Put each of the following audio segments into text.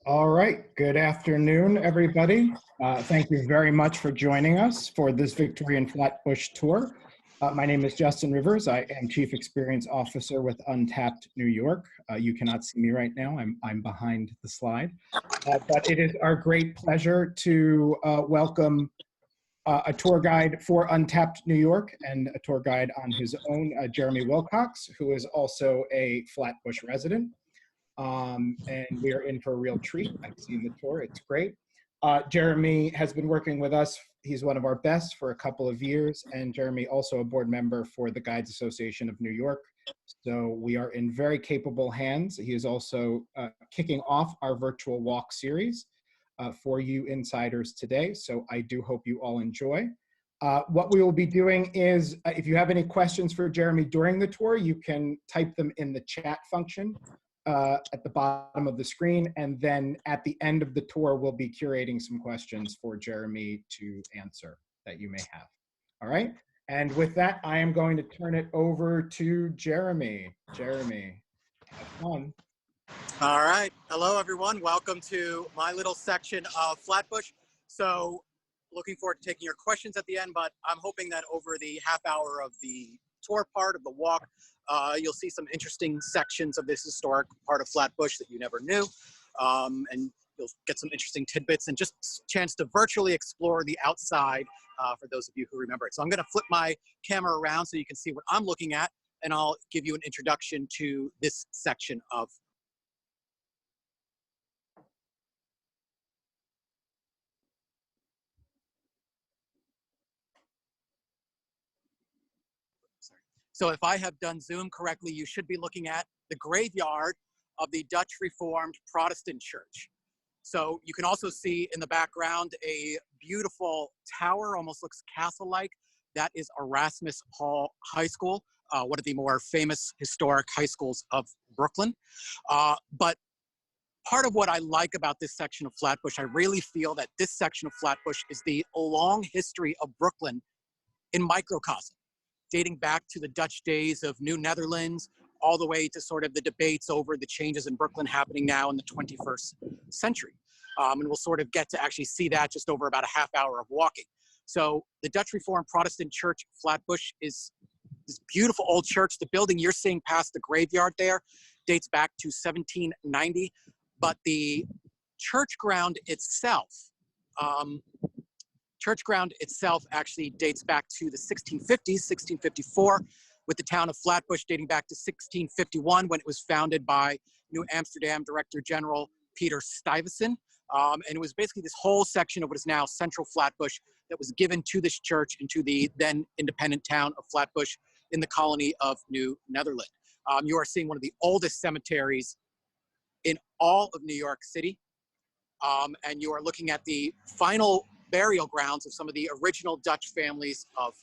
All right. Good afternoon, everybody. Thank you very much for joining us for this Victorian Flatbush tour. My name is Justin Rivers. I am Chief Experience Officer with Untapped New York. You cannot see me right now. I'm behind the slide. But it is our great pleasure to welcome a tour guide for Untapped New York and a tour guide on his own, Jeremy Wilcox, who is also a Flatbush resident. And we are in for a real treat. I've seen the tour, it's great. Jeremy has been working with us. He's one of our best for a couple of years, and Jeremy also a board member for the Guides Association of New York. So we are in very capable hands. He is also kicking off our virtual walk series for you insiders today. So I do hope you all enjoy. What we will be doing is, if you have any questions for Jeremy during the tour, you can type them in the chat function at the bottom of the screen, and then at the end of the tour we'll be curating some questions for Jeremy to answer that you may have. All right, and with that I am going to turn it over to Jeremy. Jeremy, have fun. All right, hello everyone, welcome to my little section of Flatbush. So looking forward to taking your questions at the end, but I'm hoping that over the half hour of the tour part of the walk, you'll see some interesting sections of this historic part of Flatbush that you never knew, and you'll get some interesting tidbits and just a chance to virtually explore the outside for those of you who remember it. So I'm going to flip my camera around so you can see what I'm looking at, and I'll give you an introduction to this section of So if I have done Zoom correctly, you should be looking at the graveyard of the Dutch Reformed Protestant Church. So you can also see in the background a beautiful tower, almost looks castle-like. That is Erasmus Hall High School, one of the more famous historic high schools of Brooklyn. But part of what I like about this section of Flatbush, I really feel that this section of Flatbush is the long history of Brooklyn in microcosm, dating back to the Dutch days of New Netherlands, all the way to sort of the debates over the changes in Brooklyn happening now in the 21st century. And we'll sort of get to actually see that just over about a half hour of walking. So the Dutch Reformed Protestant Church, Flatbush, is this beautiful old church. The building you're seeing past the graveyard there dates back to 1790, but the church ground itself, actually dates back to the 1650s, 1654, with the town of Flatbush dating back to 1651 when it was founded by New Amsterdam Director General Peter Stuyvesant. And it was basically this whole section of what is now Central Flatbush that was given to this church and to the then independent town of Flatbush in the colony of New Netherland. You are seeing one of the oldest cemeteries in all of New York City. And you are looking at the final burial grounds of some of the original Dutch families of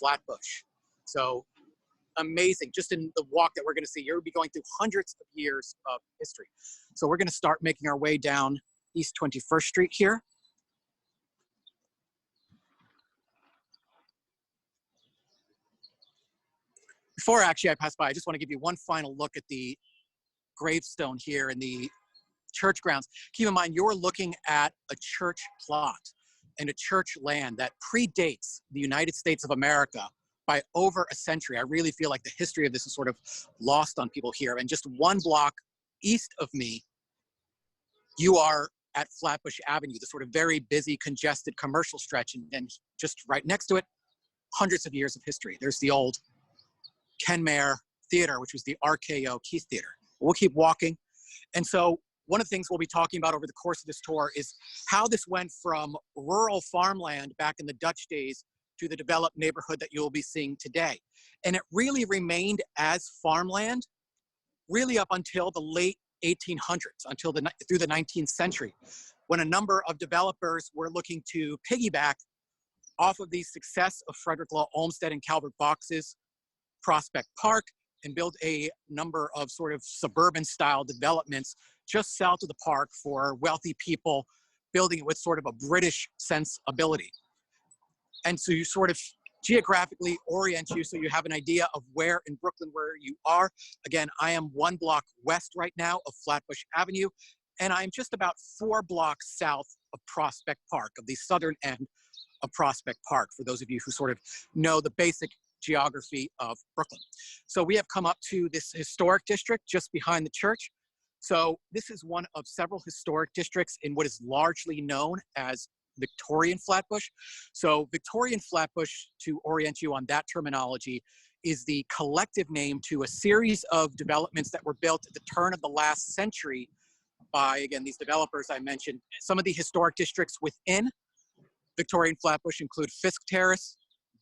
Flatbush. So amazing, just in the walk that we're going to see. You'll be going through hundreds of years of history. So we're going to start making our way down East 21st Street here. Before actually I pass by, I just want to give you one final look at the gravestone here in the church grounds. Keep in mind, you're looking at a church plot and a church land that predates the United States of America by over a century. I really feel like the history of this is sort of lost on people here. And just one block east of me, you are at Flatbush Avenue, the sort of very busy, congested commercial stretch. And then just right next to it, hundreds of years of history. There's the old Ken Mayer Theater, which was the RKO Keith Theater. We'll keep walking. And so one of the things we'll be talking about over the course of this tour is how this went from rural farmland back in the Dutch days to the developed neighborhood that you'll be seeing today. And it really remained as farmland really up until the late 1800s, through the 19th century, when a number of developers were looking to piggyback off of the success of Frederick Law Olmsted and Calvert Vaux's Prospect Park and build a number of sort of suburban style developments just south of the park for wealthy people, building it with sort of a British sensibility. And so you sort of geographically orient you so you have an idea of where in Brooklyn where you are. Again, I am one block west right now of Flatbush Avenue, And I'm just about 4 blocks south of Prospect Park, of the southern end of Prospect Park, for those of you who sort of know the basic geography of Brooklyn. So we have come up to this historic district just behind the church. So this is one of several historic districts in what is largely known as Victorian Flatbush. So Victorian Flatbush, to orient you on that terminology, is the collective name to a series of developments that were built at the turn of the last century by, again, these developers I mentioned. Some of the historic districts within Victorian Flatbush include Fisk Terrace,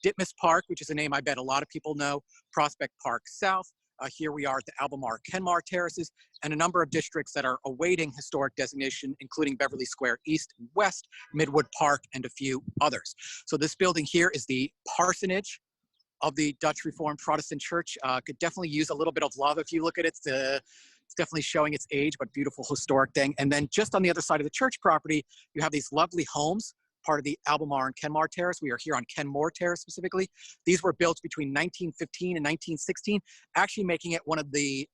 Ditmas Park, which is a name I bet a lot of people know, Prospect Park South. Here we are at the Albemarle-Kenmare Terraces, and a number of districts that are awaiting historic designation, including Beverly Square East and West, Midwood Park, and a few others. So this building here is the parsonage of the Dutch Reformed Protestant Church. Could definitely use a little bit of love if you look at it. It's definitely showing its age, but beautiful historic thing. And then just on the other side of the church property, you have these lovely homes, part of the Albemarle and Kenmare Terrace. We are here on Kenmore Terrace specifically. These were built between 1915 and 1916, actually making it one of the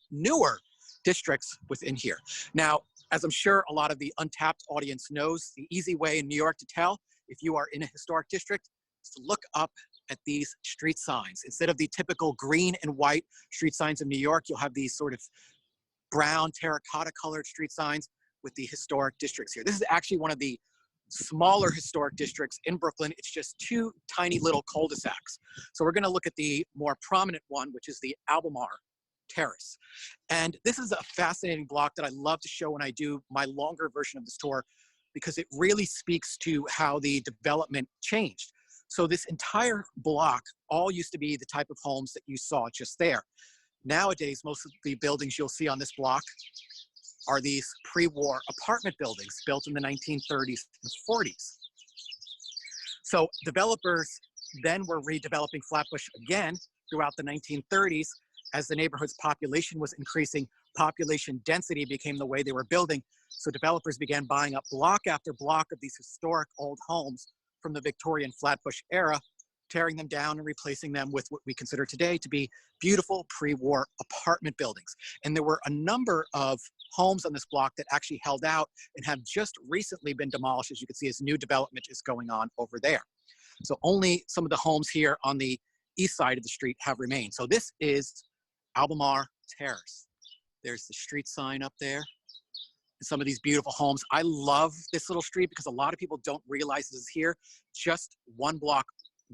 newer districts within here. Now, as I'm sure a lot of the Untapped audience knows, the easy way in New York to tell if you are in a historic district is to look up at these street signs. Instead of the typical green and white street signs of New York, you'll have these sort of brown terracotta colored street signs with the historic districts here. This is actually one of the smaller historic districts in Brooklyn. It's just 2 tiny little cul-de-sacs. So we're going to look at the more prominent one, which is the Albemarle Terrace. And this is a fascinating block that I love to show when I do my longer version of this tour, because it really speaks to how the development changed. So this entire block all used to be the type of homes that you saw just there. Nowadays, most of the buildings you'll see on this block are these pre-war apartment buildings built in the 1930s and 40s. So developers then were redeveloping Flatbush again throughout the 1930s. As the neighborhood's population was increasing, population density became the way they were building. So developers began buying up block after block of these historic old homes from the Victorian Flatbush era, tearing them down and replacing them with what we consider today to be beautiful pre-war apartment buildings. And there were a number of homes on this block that actually held out and have just recently been demolished, as you can see, as new development is going on over there. So only some of the homes here on the east side of the street have remained. So this is Albemarle Terrace. There's the street sign up there. Some of these beautiful homes. I love this little street because a lot of people don't realize this is here, just 1 block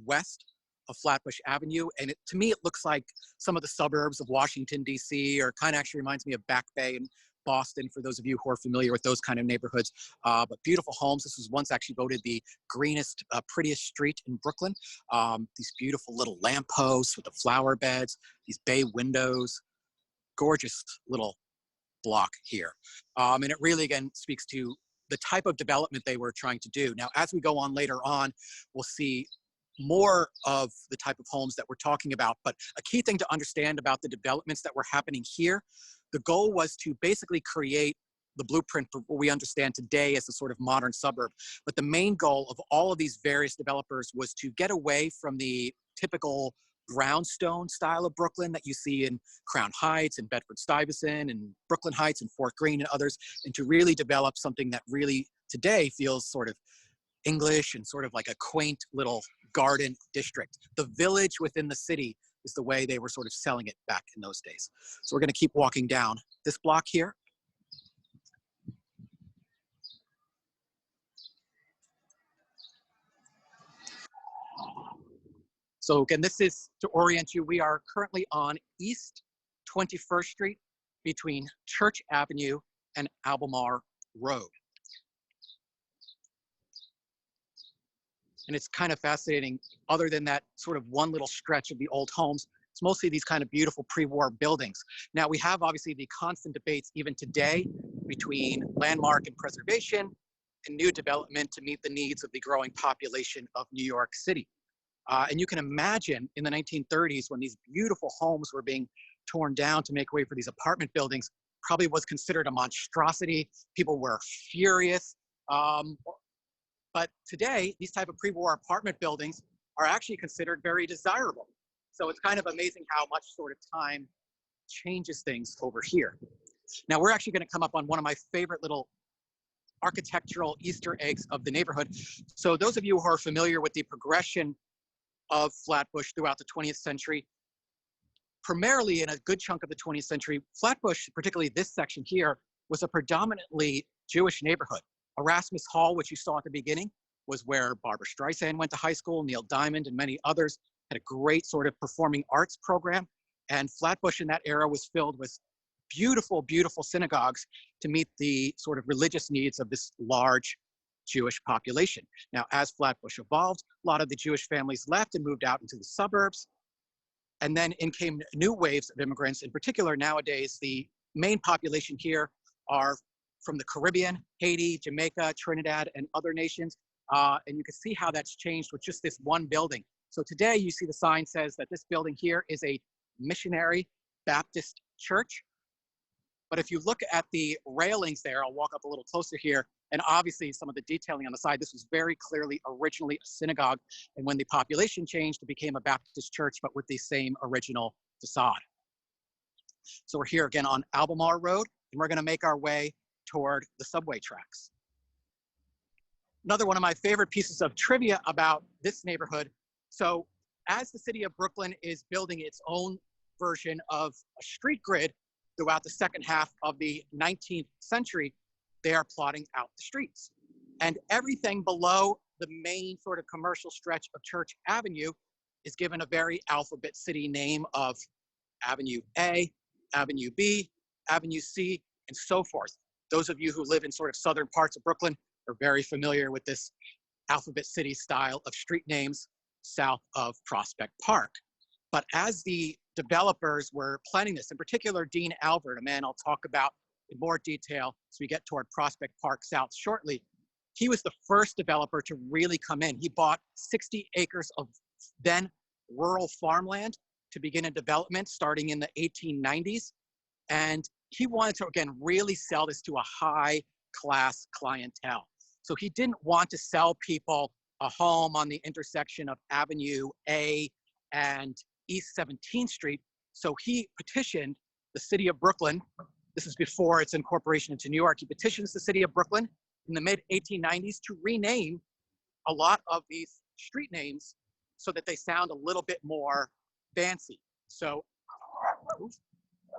west of Flatbush Avenue. And to me, it looks like some of the suburbs of Washington, D.C., or kind of actually reminds me of Back Bay and Boston, for those of you who are familiar with those kind of neighborhoods. But beautiful homes. This was once actually voted the greenest, prettiest street in Brooklyn. These beautiful little lampposts with the flower beds, these bay windows, gorgeous little block here. And it really, again, speaks to the type of development they were trying to do. Now, as we go on later on, we'll see more of the type of homes that we're talking about. But a key thing to understand about the developments that were happening here, the goal was to basically create the blueprint for what we understand today as a sort of modern suburb. But the main goal of all of these various developers was to get away from the typical brownstone style of Brooklyn that you see in Crown Heights and Bedford-Stuyvesant and Brooklyn Heights and Fort Greene and others, and to really develop something that really today feels sort of English and sort of like a quaint little garden district. The village within the city is the way they were sort of selling it back in those days. So we're going to keep walking down this block here. So again, this is to orient you. We are currently on East 21st Street between Church Avenue and Albemarle Road. And it's kind of fascinating, other than that sort of one little stretch of the old homes, it's mostly these kind of beautiful pre-war buildings. Now we have obviously the constant debates even today between landmark and preservation and new development to meet the needs of the growing population of New York City. And you can imagine in the 1930s when these beautiful homes were being torn down to make way for these apartment buildings, probably was considered a monstrosity. People were furious. But today, these type of pre-war apartment buildings are actually considered very desirable. So it's kind of amazing how much sort of time changes things over here. Now we're actually going to come up on one of my favorite little architectural Easter eggs of the neighborhood. So those of you who are familiar with the progression of Flatbush throughout the 20th century, primarily in a good chunk of the 20th century, Flatbush, particularly this section here, was a predominantly Jewish neighborhood. Erasmus Hall, which you saw at the beginning, was where Barbara Streisand went to high school. Neil Diamond and many others had a great sort of performing arts program. And Flatbush in that era was filled with beautiful, beautiful synagogues to meet the sort of religious needs of this large Jewish population. Now, as Flatbush evolved, a lot of the Jewish families left and moved out into the suburbs. And then in came new waves of immigrants. In particular, nowadays, the main population here are from the Caribbean, Haiti, Jamaica, Trinidad, and other nations. And you can see how that's changed with just this one building. So today you see the sign says that this building here is a missionary Baptist church. But if you look at the railings there, I'll walk up a little closer here, and obviously some of the detailing on the side, this was very clearly originally a synagogue. And when the population changed, it became a Baptist church, but with the same original facade. So we're here again on Albemarle Road, and we're gonna make our way toward the subway tracks. Another one of my favorite pieces of trivia about this neighborhood. So as the city of Brooklyn is building its own version of a street grid throughout the second half of the 19th century, they are plotting out the streets. And everything below the main sort of commercial stretch of Church Avenue is given a very alphabet city name of Avenue A, Avenue B, Avenue C, and so forth. Those of you who live in sort of southern parts of Brooklyn are very familiar with this alphabet city style of street names south of Prospect Park. But as the developers were planning this, in particular Dean Albert, a man I'll talk about in more detail as we get toward Prospect Park South shortly, he was the first developer to really come in. He bought 60 acres of then rural farmland to begin a development starting in the 1890s. And he wanted to, again, really sell this to a high class clientele. So he didn't want to sell people a home on the intersection of Avenue A and East 17th Street. So he petitioned the city of Brooklyn. This is before its incorporation into New York. He petitions the city of Brooklyn in the mid 1890s to rename a lot of these street names so that they sound a little bit more fancy. So,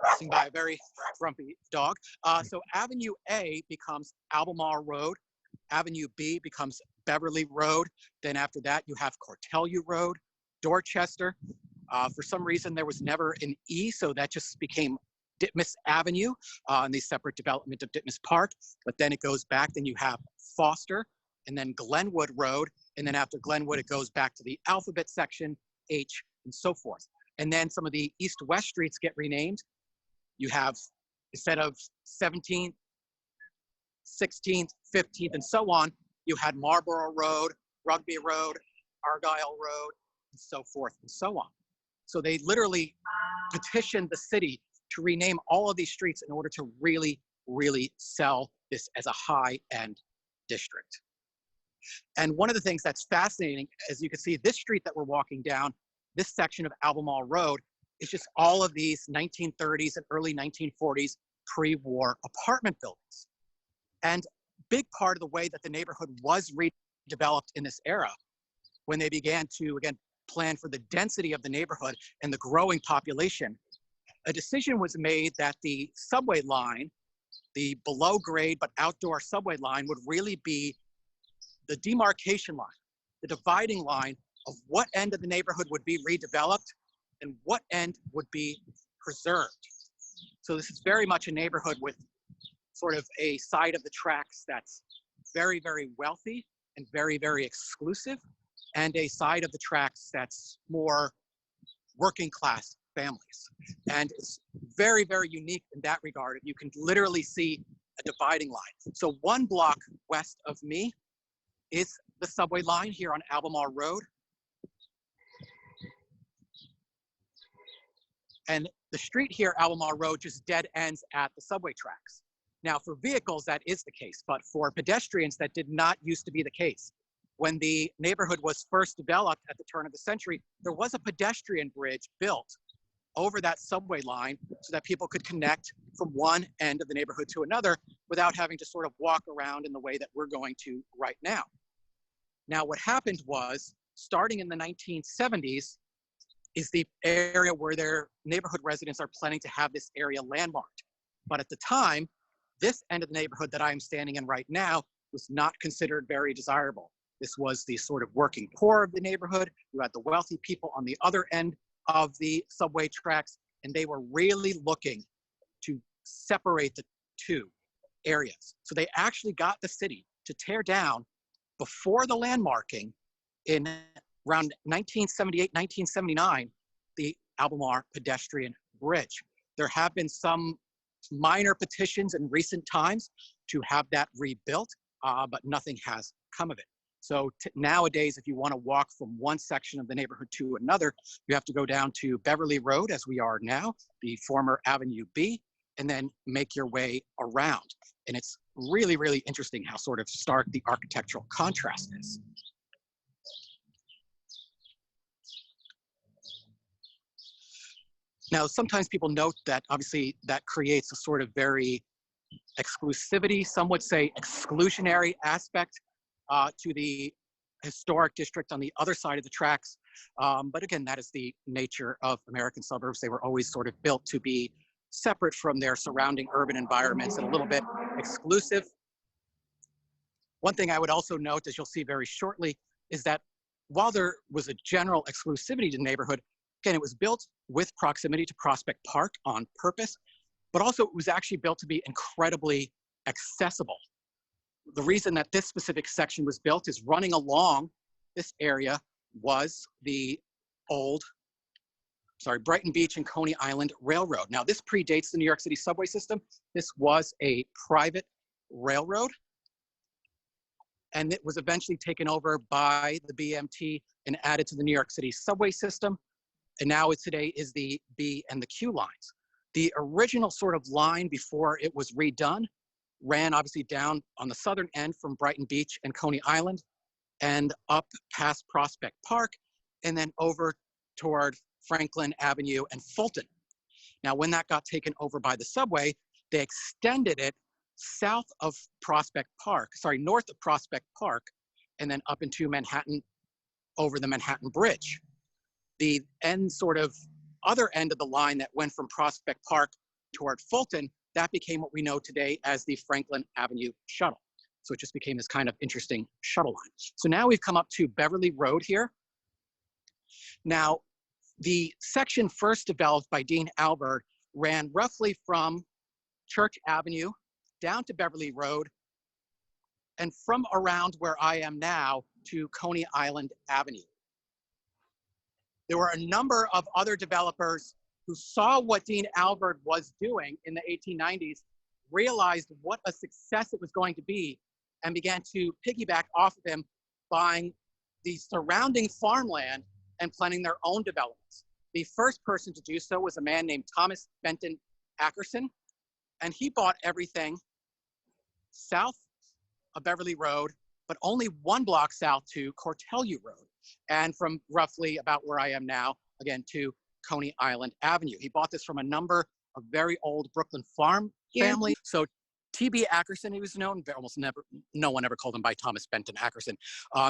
passing by a very grumpy dog. So Avenue A becomes Albemarle Road. Avenue B becomes Beverly Road. Then after that, you have Cortelyou Road, Dorchester. For some reason, there was never an E, so that just became Ditmas Avenue and the separate development of Ditmas Park. But then it goes back, then you have Foster, and then Glenwood Road. And then after Glenwood, it goes back to the alphabet section, H, and so forth. And then some of the east-west streets get renamed. You have, instead of 17th, 16th, 15th, and so on, you had Marlborough Road, Rugby Road, Argyle Road, and so forth and so on. So they literally petitioned the city to rename all of these streets in order to really, really sell this as a high-end district. And one of the things that's fascinating, as you can see, this street that we're walking down, this section of Albemarle Road, is just all of these 1930s and early 1940s pre-war apartment buildings. And big part of the way that the neighborhood was redeveloped in this era, when they began to, again, plan for the density of the neighborhood and the growing population, a decision was made that the subway line, the below grade but outdoor subway line, would really be the demarcation line, the dividing line of what end of the neighborhood would be redeveloped and what end would be preserved. So this is very much a neighborhood with sort of a side of the tracks that's very, very wealthy and very, very exclusive, and a side of the tracks that's more working class families. And it's very, very unique in that regard. You can literally see a dividing line. So one block west of me is the subway line here on Albemarle Road. And the street here, Albemarle Road, just dead ends at the subway tracks. Now, for vehicles, that is the case, but for pedestrians, that did not used to be the case. When the neighborhood was first developed at the turn of the century, there was a pedestrian bridge built over that subway line so that people could connect from one end of the neighborhood to another without having to sort of walk around in the way that we're going to right now. Now, what happened was, starting in the 1970s, is the area where their neighborhood residents are planning to have this area landmarked. But at the time, this end of the neighborhood that I'm standing in right now was not considered very desirable. This was the sort of working poor of the neighborhood. You had the wealthy people on the other end of the subway tracks, and they were really looking to separate the two areas. So they actually got the city to tear down, before the landmarking in around 1978, 1979, the Albemarle pedestrian bridge. There have been some minor petitions in recent times to have that rebuilt, but nothing has come of it. So nowadays, if you want to walk from one section of the neighborhood to another, you have to go down to Beverly Road, as we are now, the former Avenue B, and then make your way around. And it's really, really interesting how sort of stark the architectural contrast is. Now, sometimes people note that obviously that creates a sort of very exclusivity, some would say exclusionary aspect to the historic district on the other side of the tracks. But again, that is the nature of American suburbs. They were always sort of built to be separate from their surrounding urban environments and a little bit exclusive. One thing I would also note, as you'll see very shortly, is that while there was a general exclusivity to the neighborhood, again, it was built with proximity to Prospect Park on purpose, but also it was actually built to be incredibly accessible. The reason that this specific section was built is running along this area was the old, Brighton Beach and Coney Island Railroad. Now, this predates the New York City subway system. This was a private railroad, and it was eventually taken over by the BMT and added to the New York City subway system. And now today is the B and the Q lines. The original sort of line before it was redone ran obviously down on the southern end from Brighton Beach and Coney Island and up past Prospect Park and then over toward Franklin Avenue and Fulton. Now, when that got taken over by the subway, they extended it south of Prospect Park, north of Prospect Park, and then up into Manhattan over the Manhattan Bridge. The other end of the line that went from Prospect Park toward Fulton, that became what we know today as the Franklin Avenue shuttle. So it just became this kind of interesting shuttle line. So now we've come up to Beverly Road here. Now, the section first developed by Dean Albert ran roughly from Church Avenue down to Beverly Road and from around where I am now to Coney Island Avenue. There were a number of other developers who saw what Dean Albert was doing in the 1890s, realized what a success it was going to be, and began to piggyback off of him, buying the surrounding farmland and planning their own developments. The first person to do so was a man named Thomas Benton Ackerson, and he bought everything south of Beverly Road, but only one block south to Cortelyou Road, and from roughly about where I am now, again, to Coney Island Avenue. He bought this from a number of very old Brooklyn farm families. So T.B. Ackerson, he was known, no one ever called him by Thomas Benton Ackerson.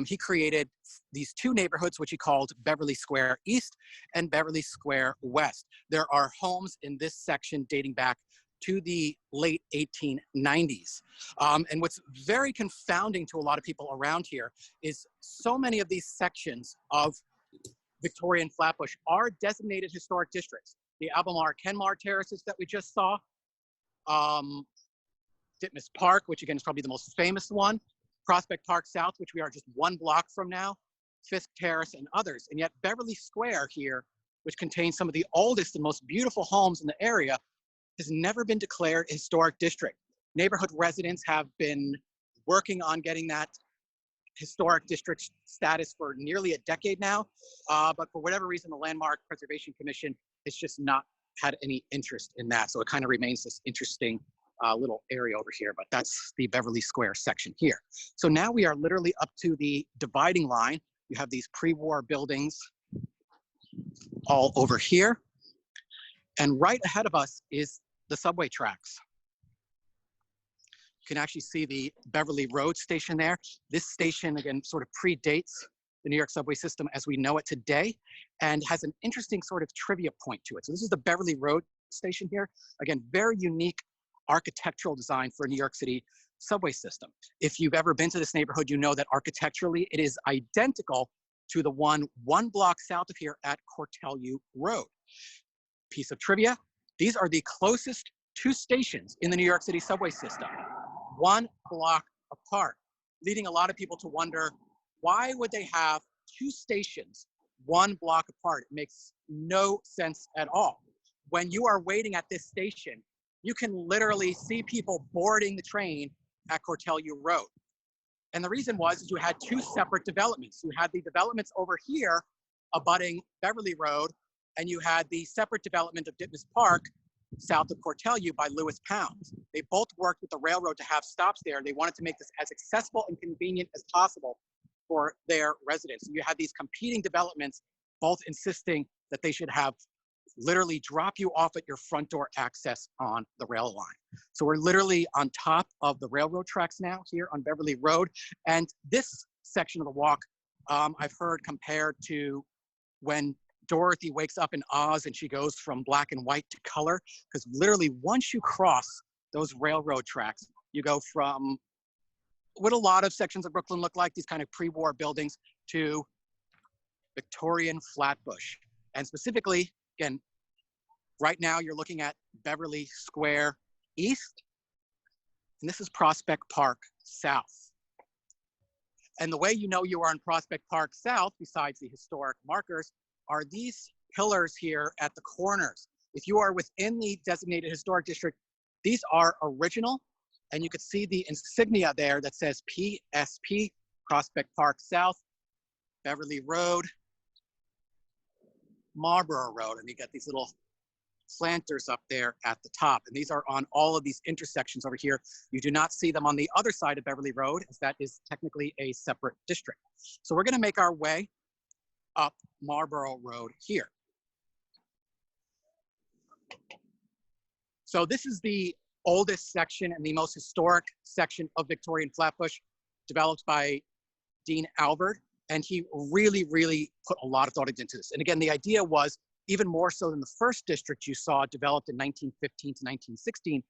He created these two neighborhoods, which he called Beverly Square East and Beverly Square West. There are homes in this section dating back to the late 1890s. And what's very confounding to a lot of people around here is so many of these sections of Victorian Flatbush are designated historic districts. The Albemarle-Kenmare terraces that we just saw, Ditmas Park, which again is probably the most famous one, Prospect Park South, which we are just one block from now, Fisk Terrace, and others. And yet Beverly Square here, which contains some of the oldest and most beautiful homes in the area, has never been declared a historic district. Neighborhood residents have been working on getting that historic district status for nearly a decade now, but for whatever reason, the Landmark Preservation Commission has just not had any interest in that. So it kind of remains this interesting little area over here, but that's the Beverly Square section here. So now we are literally up to the dividing line. You have these pre-war buildings all over here. And right ahead of us is the subway tracks. You can actually see the Beverly Road station there. This station, again, sort of predates the New York subway system as we know it today, and has an interesting sort of trivia point to it. So this is the Beverly Road station here. Again, very unique architectural design for a New York City subway system. If you've ever been to this neighborhood, you know that architecturally it is identical to the one block south of here at Cortelyou Road. Piece of trivia, these are the closest two stations in the New York City subway system, 1 block apart, leading a lot of people to wonder, why would they have two stations 1 block apart? It makes no sense at all. When you are waiting at this station, you can literally see people boarding the train at Cortelyou Road. And the reason was you had two separate developments. You had the developments over here abutting Beverly Road, and you had the separate development of Ditmas Park south of Cortelyou by Lewis Pounds. They both worked with the railroad to have stops there. They wanted to make this as accessible and convenient as possible for their residents. And you had these competing developments, both insisting that they should have literally drop you off at your front door access on the rail line. So we're literally on top of the railroad tracks now here on Beverly Road. And this section of the walk, I've heard compared to when Dorothy wakes up in Oz and she goes from black and white to color, because literally once you cross those railroad tracks, you go from what a lot of sections of Brooklyn look like, these kind of pre-war buildings, to Victorian Flatbush. And specifically, again, right now you're looking at Beverly Square East, and this is Prospect Park South. And the way you know you are in Prospect Park South, besides the historic markers, are these pillars here at the corners. If you are within the designated historic district, these are original, and you can see the insignia there that says PSP, Prospect Park South, Beverly Road, Marlborough Road, and you got these little planters up there at the top. And these are on all of these intersections over here. You do not see them on the other side of Beverly Road, as that is technically a separate district. So we're going to make our way up Marlborough Road here. So this is the oldest section and the most historic section of Victorian Flatbush, developed by Dean Albert. And he really, really put a lot of thought into this. And again, the idea was, even more so than the first district you saw developed in 1915 to 1916,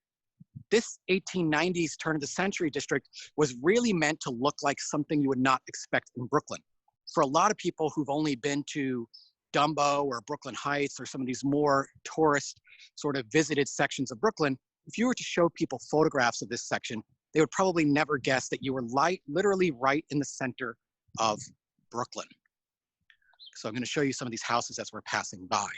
this 1890s turn of the century district was really meant to look like something you would not expect in Brooklyn. For a lot of people who've only been to Dumbo or Brooklyn Heights or some of these more tourist sort of visited sections of Brooklyn, if you were to show people photographs of this section, they would probably never guess that you were literally right in the center of Brooklyn. So I'm going to show you some of these houses as we're passing by.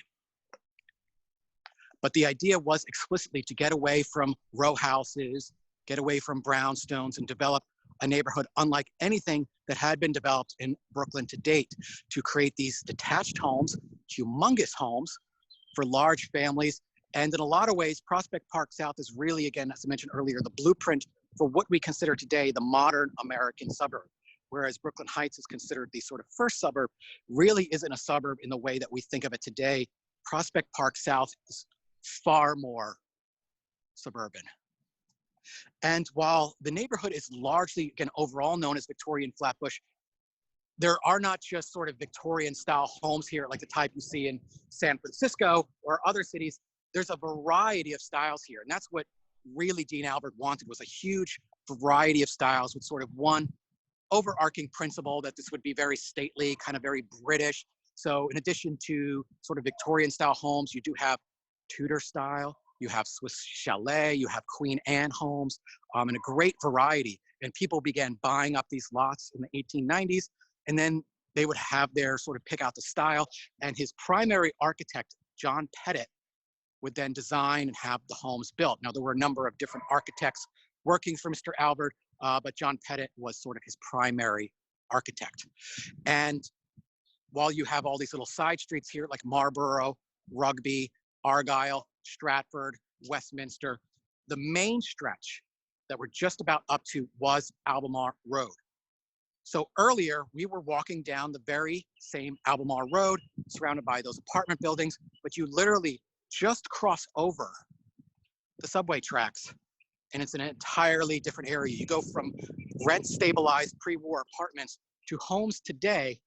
But the idea was explicitly to get away from row houses, get away from brownstones, and develop a neighborhood unlike anything that had been developed in Brooklyn to date, to create these detached homes, humongous homes for large families. And in a lot of ways, Prospect Park South is really, again, as I mentioned earlier, the blueprint for what we consider today the modern American suburb. Whereas Brooklyn Heights is considered the sort of first suburb, really isn't a suburb in the way that we think of it today. Prospect Park South is far more suburban. And while the neighborhood is largely, again, overall known as Victorian Flatbush, there are not just sort of Victorian style homes here, like the type you see in San Francisco or other cities. There's a variety of styles here. And that's what really Dean Albert wanted, was a huge variety of styles with sort of one overarching principle that this would be very stately, kind of very British. So in addition to sort of Victorian style homes, you do have Tudor style, you have Swiss chalet, you have Queen Anne homes, and a great variety. And people began buying up these lots in the 1890s, and then they would have their sort of pick out the style. And his primary architect, John Pettit, would then design and have the homes built. Now, there were a number of different architects working for Mr. Albert, but John Pettit was sort of his primary architect. And while you have all these little side streets here, like Marlborough, Rugby, Argyle, Stratford, Westminster, the main stretch that we're just about up to was Albemarle Road. So earlier, we were walking down the very same Albemarle Road, surrounded by those apartment buildings, but you literally just cross over the subway tracks, and it's an entirely different area. You go from rent-stabilized pre-war apartments to homes today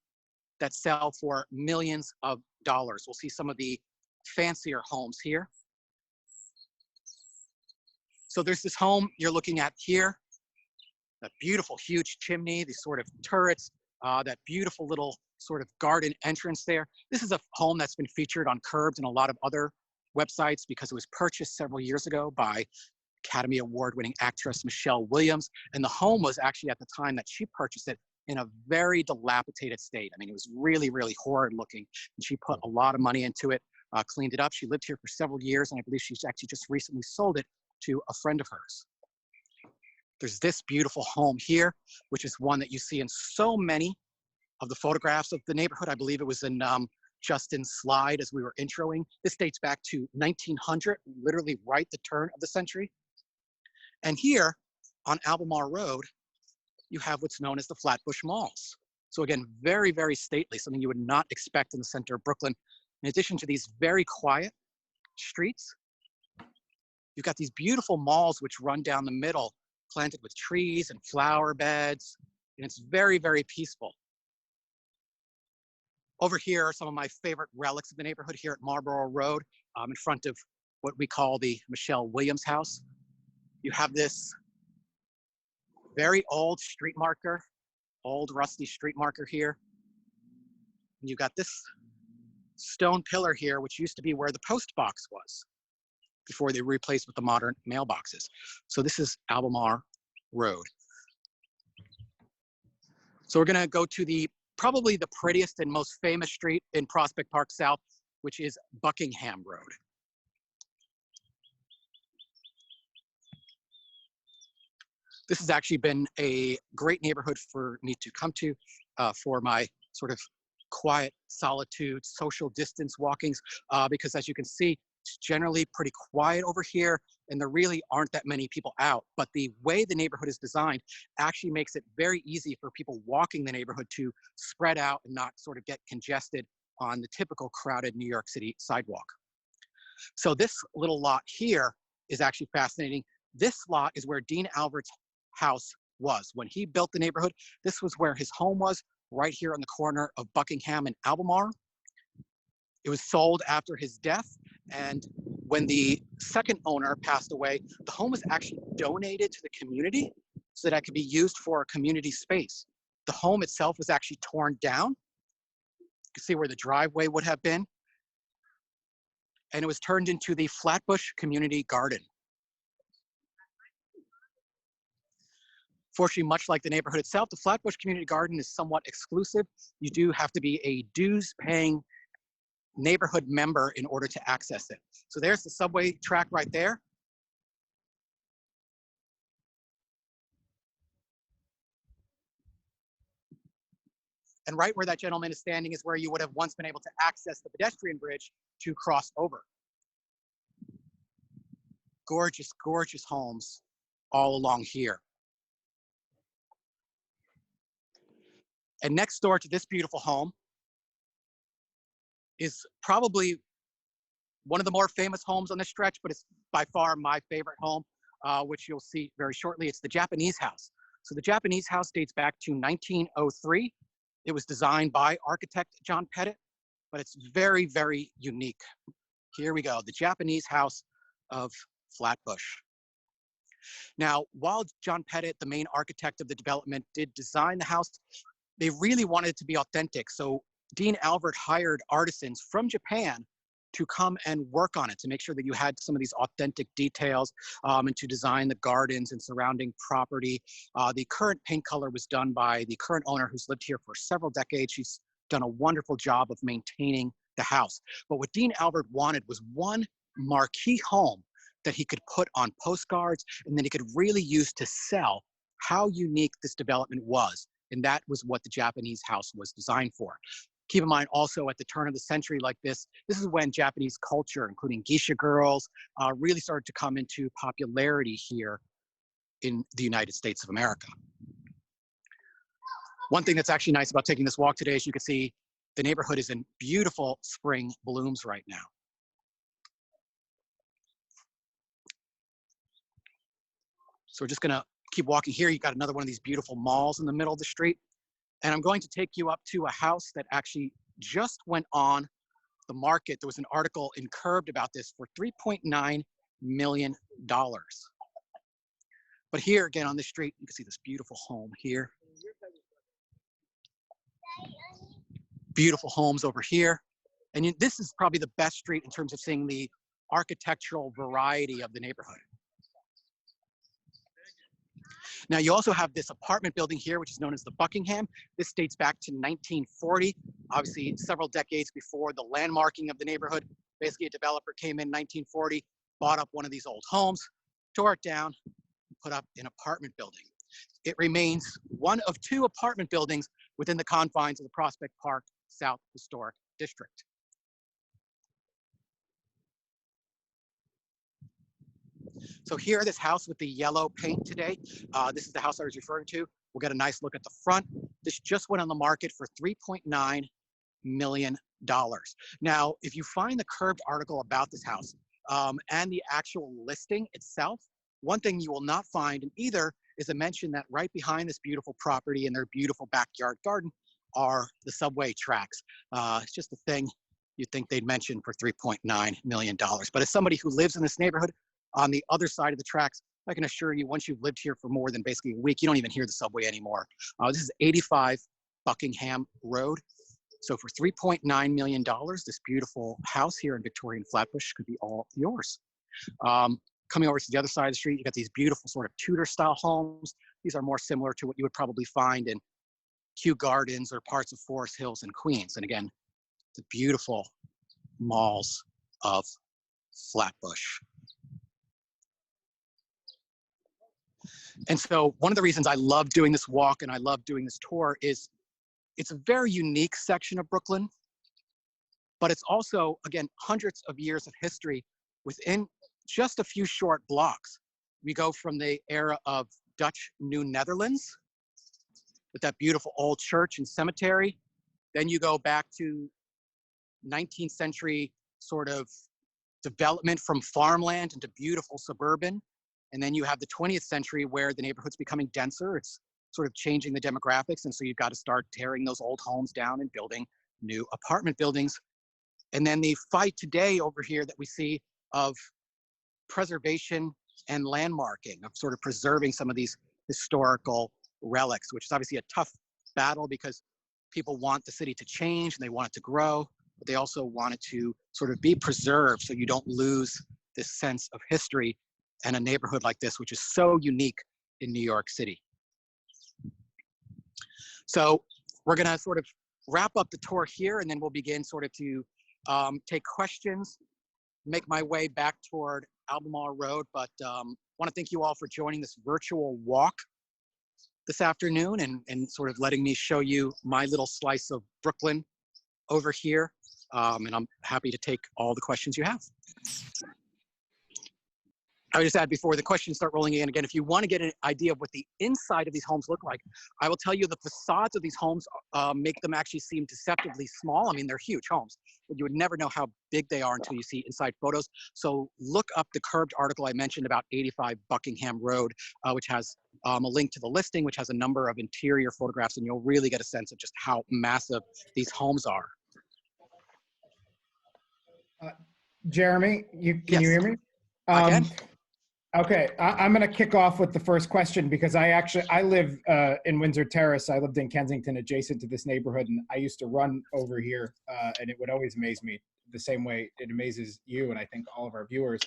that sell for millions of dollars. We'll see some of the fancier homes here. So there's this home you're looking at here, that beautiful huge chimney, these sort of turrets, that beautiful little sort of garden entrance there. This is a home that's been featured on Curbed and a lot of other websites because it was purchased several years ago by Academy Award-winning actress Michelle Williams. And the home was actually, at the time that she purchased it, in a very dilapidated state. I mean, it was really, really horrid looking. And she put a lot of money into it, cleaned it up. She lived here for several years, and I believe she's actually just recently sold it to a friend of hers. There's this beautiful home here, which is one that you see in so many of the photographs of the neighborhood. I believe it was in Justin's slide as we were introing. This dates back to 1900, literally right the turn of the century. And here on Albemarle Road, you have what's known as the Flatbush Malls. So again, very, very stately, something you would not expect in the center of Brooklyn. In addition to these very quiet streets, you've got these beautiful malls which run down the middle, planted with trees and flower beds, and it's very, very peaceful. Over here are some of my favorite relics of the neighborhood here at Marlborough Road, in front of what we call the Michelle Williams house. You have this very old street marker, old rusty street marker here. And you've got this stone pillar here, which used to be where the post box was before they replaced with the modern mailboxes. So this is Albemarle Road. So we're gonna go to probably the prettiest and most famous street in Prospect Park South, which is Buckingham Road. This has actually been a great neighborhood for me to come to for my sort of quiet solitude, social distance walkings, because as you can see, it's generally pretty quiet over here and there really aren't that many people out. But the way the neighborhood is designed actually makes it very easy for people walking the neighborhood to spread out and not sort of get congested on the typical crowded New York City sidewalk. So this little lot here is actually fascinating. This lot is where Dean Alvert's house was. When he built the neighborhood, this was where his home was, right here on the corner of Buckingham and Albemarle. It was sold after his death, and when the second owner passed away, the home was actually donated to the community so that it could be used for a community space. The home itself was actually torn down. You can see where the driveway would have been, and it was turned into the Flatbush Community Garden. Fortunately, much like the neighborhood itself, the Flatbush Community Garden is somewhat exclusive. You do have to be a dues-paying neighborhood member in order to access it. So there's the subway track right there. And right where that gentleman is standing is where you would have once been able to access the pedestrian bridge to cross over. Gorgeous, gorgeous homes all along here. And next door to this beautiful home is probably one of the more famous homes on this stretch, but it's by far my favorite home, which you'll see very shortly. It's the Japanese house. So the Japanese house dates back to 1903. It was designed by architect John Pettit, but it's very, very unique. Here we go, the Japanese house of Flatbush. Now, while John Pettit, the main architect of the development, did design the house, they really wanted it to be authentic. So Dean Alvert hired artisans from Japan to come and work on it, to make sure that you had some of these authentic details, and to design the gardens and surrounding property. The current paint color was done by the current owner, who's lived here for several decades. She's done a wonderful job of maintaining the house. But what Dean Alvert wanted was one marquee home that he could put on postcards and then he could really use to sell how unique this development was. And that was what the Japanese house was designed for. Keep in mind also, at the turn of the century like this is when Japanese culture, including geisha girls, really started to come into popularity here in the United States of America. One thing that's actually nice about taking this walk today is you can see the neighborhood is in beautiful spring blooms right now. So we're just gonna keep walking here. You got another one of these beautiful malls in the middle of the street. And I'm going to take you up to a house that actually just went on the market. There was an article in Curbed about this for $3.9 million. But here again on the street, you can see this beautiful home here. Beautiful homes over here. And this is probably the best street in terms of seeing the architectural variety of the neighborhood. Now you also have this apartment building here, which is known as the Buckingham. This dates back to 1940, obviously several decades before the landmarking of the neighborhood. Basically a developer came in 1940, bought up one of these old homes, tore it down, and put up an apartment building. It remains one of 2 apartment buildings within the confines of the Prospect Park South Historic District. So here, this house with the yellow paint today, this is the house I was referring to. We'll get a nice look at the front. This just went on the market for $3.9 million. Now, if you find the Curbed article about this house and the actual listing itself, one thing you will not find in either is a mention that right behind this beautiful property and their beautiful backyard garden are the subway tracks. It's just a thing you'd think they'd mention for $3.9 million. But as somebody who lives in this neighborhood, on the other side of the tracks, I can assure you, once you've lived here for more than basically a week, you don't even hear the subway anymore. This is 85 Buckingham Road. So for $3.9 million, this beautiful house here in Victorian Flatbush could be all yours. Coming over to the other side of the street, you got these beautiful sort of Tudor-style homes. These are more similar to what you would probably find in Kew Gardens or parts of Forest Hills and Queens. And again, the beautiful malls of Flatbush. And so one of the reasons I love doing this walk and I love doing this tour is it's a very unique section of Brooklyn, but it's also, again, hundreds of years of history within just a few short blocks. We go from the era of Dutch New Netherlands with that beautiful old church and cemetery. Then you go back to 19th century sort of development from farmland into beautiful suburban. And then you have the 20th century where the neighborhood's becoming denser. It's sort of changing the demographics. And so you've got to start tearing those old homes down and building new apartment buildings. And then the fight today over here that we see of preservation and landmarking, of sort of preserving some of these historical relics, which is obviously a tough battle because people want the city to change and they want it to grow, but they also want it to sort of be preserved so you don't lose this sense of history and a neighborhood like this, which is so unique in New York City. So we're gonna sort of wrap up the tour here and then we'll begin sort of to take questions, make my way back toward Albemarle Road, but wanna thank you all for joining this virtual walk this afternoon and sort of letting me show you my little slice of Brooklyn over here. And I'm happy to take all the questions you have. I would just add before the questions start rolling in, again, if you want to get an idea of what the inside of these homes look like, I will tell you the facades of these homes make them actually seem deceptively small. I mean, they're huge homes, but you would never know how big they are until you see inside photos. So look up the Curbed article I mentioned about 85 Buckingham Road, which has a link to the listing, which has a number of interior photographs, and you'll really get a sense of just how massive these homes are. Jeremy, can you hear me? I can. Okay, I'm going to kick off with the first question because I live in Windsor Terrace. I lived in Kensington adjacent to this neighborhood, and I used to run over here, and it would always amaze me the same way it amazes you and I think all of our viewers.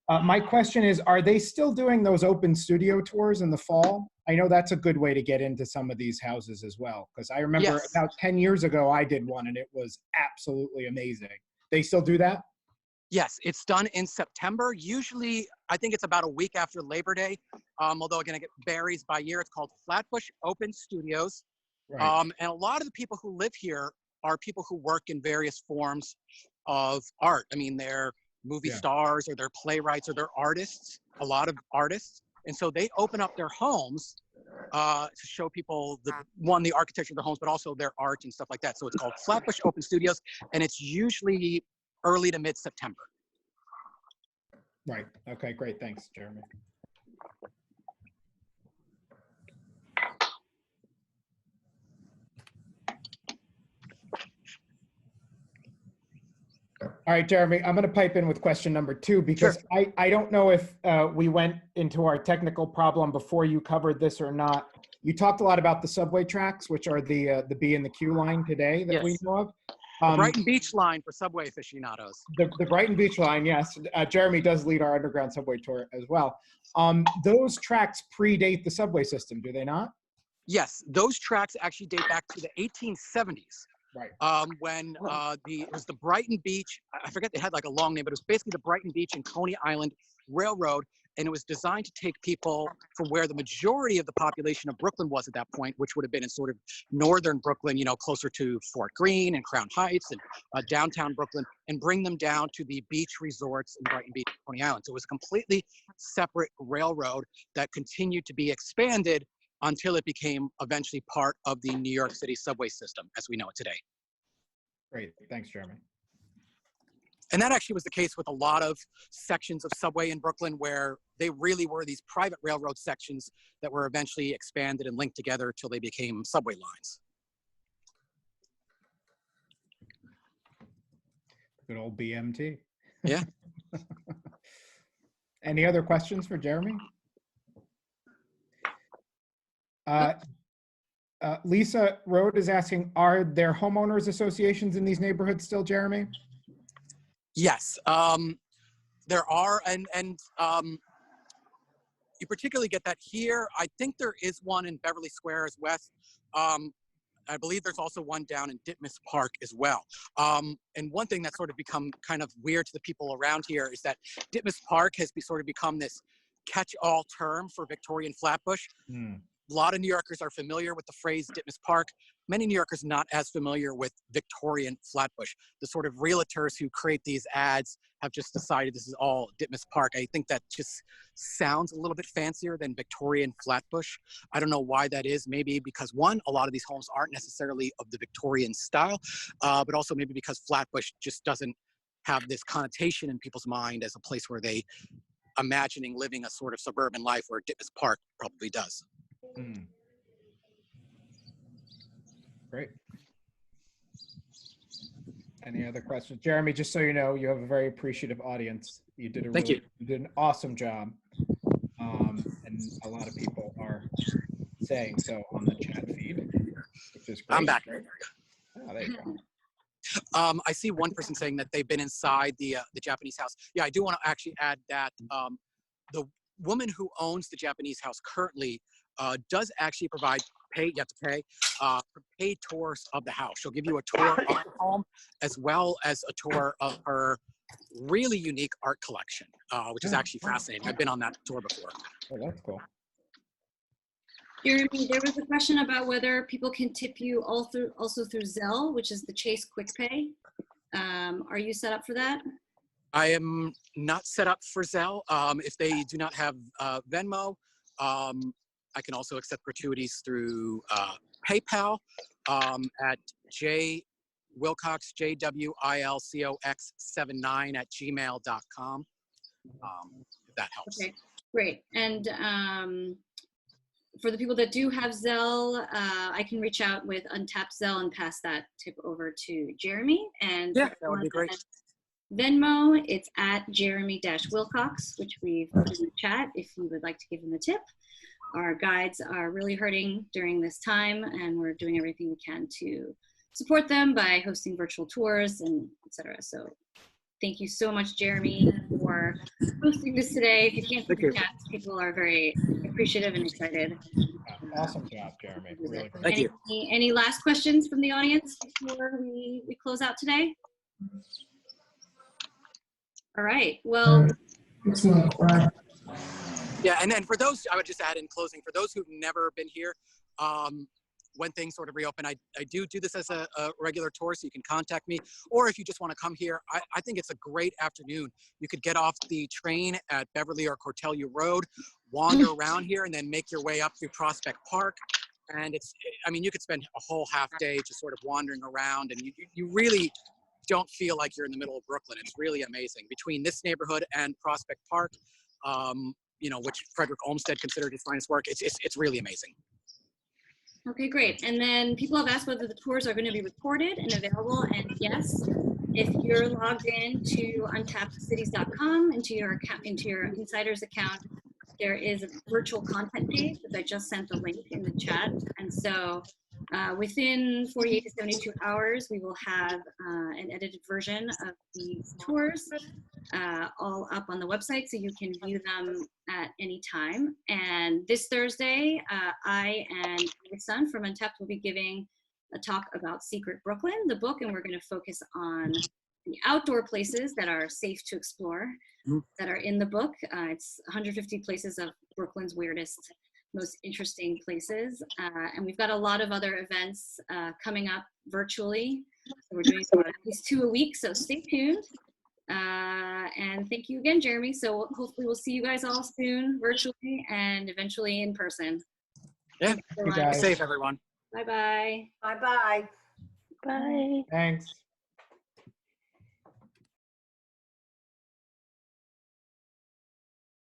My question is, are they still doing those open studio tours in the fall? I know that's a good way to get into some of these houses as well, because I remember about 10 years ago I did one, and it was absolutely amazing. They still do that? Yes, it's done in September. Usually, I think it's about a week after Labor Day. Although, again, it varies by year. It's called Flatbush Open Studios. Right. And a lot of the people who live here are people who work in various forms of art. I mean, they're movie stars or they're playwrights or they're artists, a lot of artists. And so they open up their homes to show people, the architecture of the homes, but also their art and stuff like that. So it's called Flatbush Open Studios, and it's usually early to mid-September. Right. Okay, great. Thanks, Jeremy. All right, Jeremy, I'm going to pipe in with question number 2 because Sure. I don't know if we went into our technical problem before you covered this or not. You talked a lot about the subway tracks, which are the B and the Q line today that we Yes. know of. The Brighton Beach line for subway aficionados. The Brighton Beach line, yes. Jeremy does lead our underground subway tour as well. Those tracks predate the subway system, do they not? Yes, those tracks actually date back to the 1870s. Right. When it was the Brighton Beach, I forget they had like a long name, but it was basically the Brighton Beach and Coney Island Railroad, and it was designed to take people from where the majority of the population of Brooklyn was at that point, which would have been in sort of northern Brooklyn, you know, closer to Fort Greene and Crown Heights and downtown Brooklyn, and bring them down to the beach resorts in Brighton Beach and Coney Island. So it was a completely separate railroad that continued to be expanded until it became eventually part of the New York City subway system as we know it today. Great, thanks, Jeremy. And that actually was the case with a lot of sections of subway in Brooklyn where they really were these private railroad sections that were eventually expanded and linked together till they became subway lines. Good old BMT. Yeah. Any other questions for Jeremy? Lisa Road is asking, are there homeowners associations in these neighborhoods still, Jeremy? Yes, there are, and you particularly get that here. I think there is one in Beverly Squares West. I believe there's also one down in Ditmas Park as well. And one thing that's sort of become kind of weird to the people around here is that Ditmas Park has sort of become this catch-all term for Victorian Flatbush. A lot of New Yorkers are familiar with the phrase Ditmas Park. Many New Yorkers not as familiar with Victorian Flatbush. The sort of realtors who create these ads have just decided this is all Ditmas Park. I think that just sounds a little bit fancier than Victorian Flatbush. I don't know why that is. Maybe because one, a lot of these homes aren't necessarily of the Victorian style, but also maybe because Flatbush just doesn't have this connotation in people's mind as a place where they imagining living a sort of suburban life where Ditmas Park probably does. Great. Any other questions? Jeremy, just so you know, you have a very appreciative audience. You did you did an awesome job. And a lot of people are saying so on the chat feed, which is great. I'm back. Oh, there you go. I see one person saying that they've been inside the Japanese house. Yeah, I do want to actually add that the woman who owns the Japanese house currently does actually provide you have to pay paid tours of the house. She'll give you a tour of the home as well as a tour of her really unique art collection, which is actually fascinating. I've been on that tour before. Oh, that's cool. Jeremy, there was a question about whether people can tip you also through Zelle, which is the Chase Quick Pay. Are you set up for that? I am not set up for Zelle. If they do not have Venmo, I can also accept gratuities through PayPal at Wilcox, JWILCOX79@gmail.com. If that helps. Okay, great. And for the people that do have Zelle, I can reach out with Untapped Zelle and pass that tip over to Jeremy. And yeah, that would be great. Venmo, it's at Jeremy-Wilcox, which we've put in the chat if you would like to give him a tip. Our guides are really hurting during this time, and we're doing everything we can to support them by hosting virtual tours and etc. So thank you so much, Jeremy, for hosting this today. If you can't see the chat, people are very appreciative and excited. Awesome job, Jeremy. Really great. Thank you. Any last questions from the audience before we close out today? All right, well. Excellent. Yeah, and then for those, I would just add in closing, for those who've never been here, when things sort of reopen, I do this as a regular tour, so you can contact me. Or if you just want to come here, I think it's a great afternoon. You could get off the train at Beverly or Cortelyou Road, wander around here, and then make your way up through Prospect Park. And I mean, you could spend a whole half day just sort of wandering around, and you really don't feel like you're in the middle of Brooklyn. It's really amazing. Between this neighborhood and Prospect Park, you know, which Frederick Olmsted considered his finest work, it's really amazing. Okay, great. And then people have asked whether the tours are going to be recorded and available, and yes, If you're logged in to untappedcities.com into your account, into your insider's account, there is a virtual content page that I just sent the link in the chat. And so within 48 to 72 hours, we will have an edited version of these tours all up on the website, so you can view them at any time. And this Thursday, I and my son from Untapped will be giving a talk about Secret Brooklyn, the book, and we're going to focus on the outdoor places that are safe to explore that are in the book. It's 150 places of Brooklyn's weirdest, most interesting places. And we've got a lot of other events coming up virtually. So we're doing at least 2 a week, so stay tuned. And thank you again, Jeremy. So hopefully we'll see you guys all soon, virtually and eventually in person. Yeah, You guys. be safe, everyone. Bye-bye. Bye-bye. Bye. Thanks.